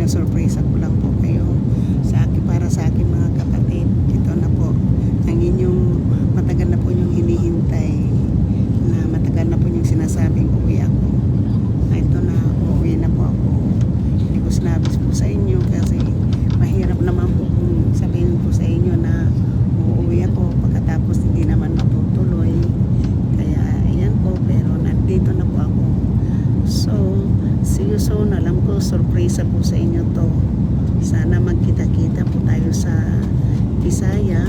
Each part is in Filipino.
Pinasurpresa ko lang po kayo sa akin, para sa akin mga kapatid. Ito na po ang inyong matagal na po yung hinihintay, na matagal na po yung sinasabing uwi ako. Ito na, uuwi na po ako. Hindi ko sinabi po sa inyo kasi mahirap naman po kung sabihin po sa inyo na uuwi ako pagkatapos hindi naman matutuloy. Kaya ayan po, pero nandito na po ako. So see you soon. Alam ko sorpresa po sa inyo to. Sana magkita-kita po tayo sa Bisaya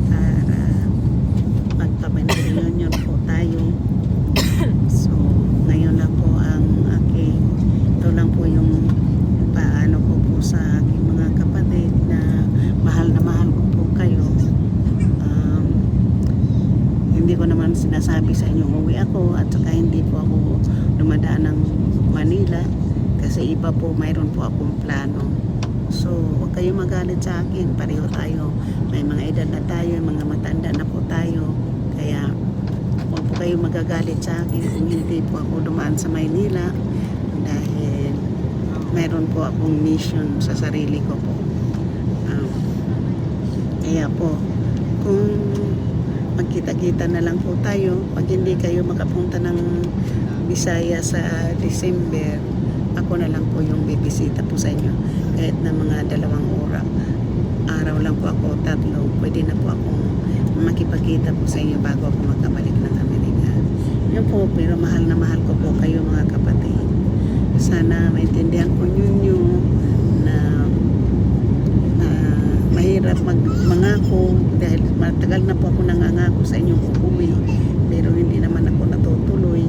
para magpa-family reunion po tayo. So ngayon na po ang aking, ito lang po yung paano ko po sa aking mga kapatid na mahal ko po kayo. Hindi ko naman sinasabi sa inyo uwi ako, at saka hindi po ako dumadaan ng Manila kasi iba po, mayroon po akong plano. So huwag kayo magalit sa akin, pareho tayo, may mga edad na tayo, mga matanda na po tayo, kaya huwag po kayo magagalit sa akin kung hindi po ako dumaan sa Maynila, dahil mayroon po akong mission sa sarili ko po. Kaya po, kung magkita-kita na lang po tayo, pag hindi kayo makapunta ng Bisaya sa December, ako na lang po yung bibisita po sa inyo. Kahit na mga 2 araw lang po ako, 3, pwede na po akong makipagkita po sa inyo bago ako magkabalik ng Amerika. Yun po, pero mahal na mahal ko po kayo mga kapatid. Sana maintindihan ko ninyo na mahirap mangako, dahil matagal na po ako nangangako sa inyong uuwi, pero hindi naman ako natutuloy.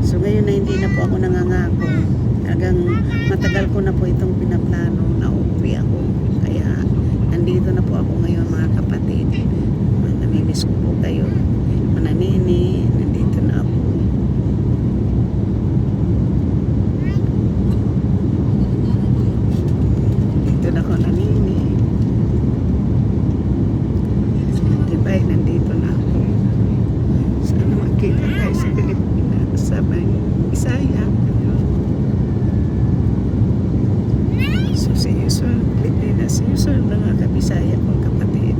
So ngayon na hindi na po ako nangangako, hanggang matagal ko na po itong pinaplano na uuwi ako. Kaya nandito na po ako ngayon mga kapatid. Namimiss ko po kayo. Mananini, nandito na ako. Dito na ako, nanini. Diba, nandito na ako. Sana magkita tayo sa Pilipinas, sa Bisaya. So see you soon, Pilipinas. See you soon mga kabisaya kong kapatid.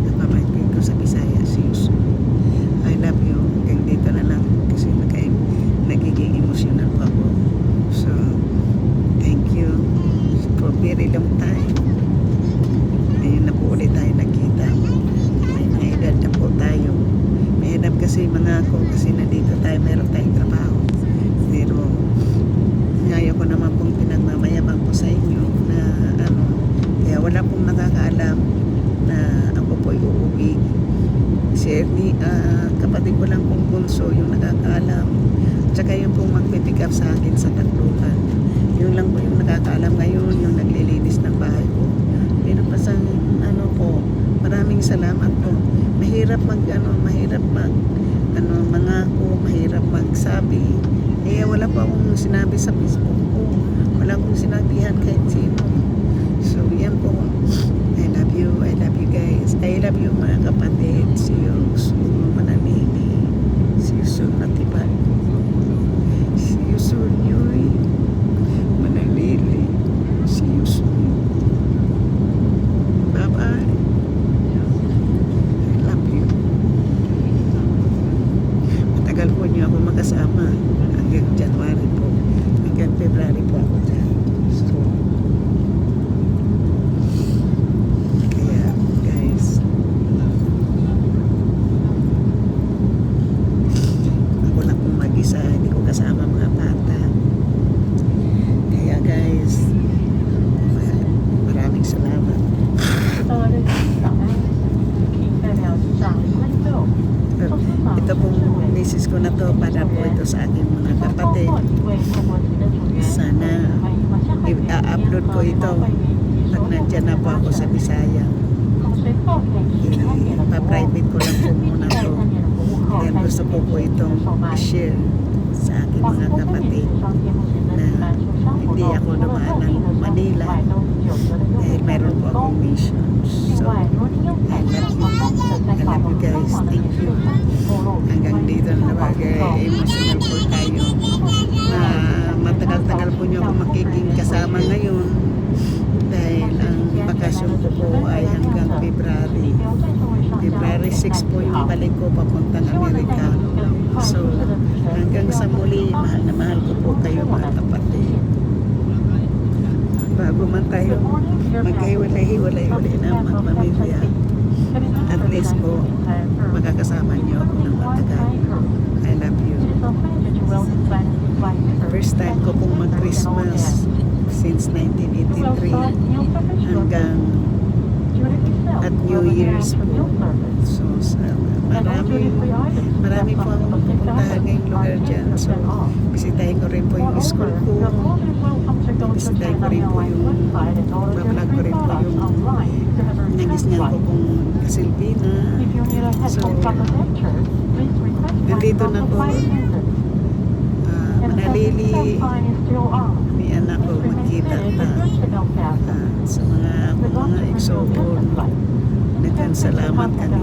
Napamagpin ko sa Bisaya. See you soon. I love you. Hanggang dito na lang kasi nagiging emotional po ako. So thank you for very long time. Ngayon na po ulit tayo nagkita. May mga edad na po tayo. Mahirap kasi mga ako, kasi nandito tayo, meron tayong trabaho. Pero ngayon ko naman pong pinagmamayabang po sa inyo na kaya wala pong nakakaalam na ako po'y uuwi. Si Ernie, kapatid ko lang pong bunso yung nakakaalam. Tsaka yung pong mag-pick up sa akin sa Tacloban. Yun lang po yung nakakaalam ngayon, yung naglilinis ng bahay ko. Pero pasang po, maraming salamat po. Mahirap mangako, mahirap magsabi. Wala pa akong sinabi sa Facebook ko. Wala akong sinabihan kahit sino. So yan po. I love you guys. I love you mga kapatid. See you soon, mananini. See you soon, Matibag. See you soon, Yoy. Mananili. See you soon. Bye-bye. I love you. Matagal po niyo ako makasama. Hanggang January po. Hanggang February po ako dyan. So, kaya guys, ako lang pong mag-isa. Hindi ko kasama mga bata. Kaya guys, maraming salamat. Ito pong misis ko na to, para po ito sa aking mga kapatid. Sana i-upload ko ito pag nandyan na po ako sa Bisaya. Pa-private ko lang po muna to. Dahil gusto ko po itong i-share sa aking mga kapatid na hindi ako dumaan ng Manila dahil mayroon po akong missions. So I love you guys. Thank you. Hanggang dito na bagay, emotional po tayo. Matagal-tagal po po niyo ako magiging kasama ngayon dahil ang bakasyon ko po ay hanggang February. February 6 po yung balik ko papuntang Amerika. So, hanggang sa muli, mahal na mahal ko po kayo mga kapatid. Bago man tayo magkahiwalay-hiwalay uli na magpamilya, at least po, magkakasama niyo ako ng matagal. I love you. First time ko pong mag-Christmas since 1983 hanggang at New Year's po. So, marami po akong pupuntahan ngayong lugar dyan. So, bisitahin ko rin po yung school ko. Bisitahin ko rin po yung bablog ko rin po yung nangisnyan ko pong kasilpina. So, nandito na po. Manalili ni anak ko magkita ta sa mga igsoon. Nagkan salamat kami.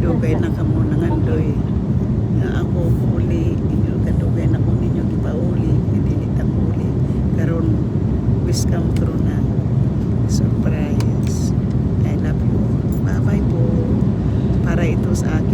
Dugay na kamo nangandoy nga ako uli inyo kadugay na ko ninyo gipauli dili ta uli karon wish come true na surprise. I love you. Bye bye po. Para ito sa akin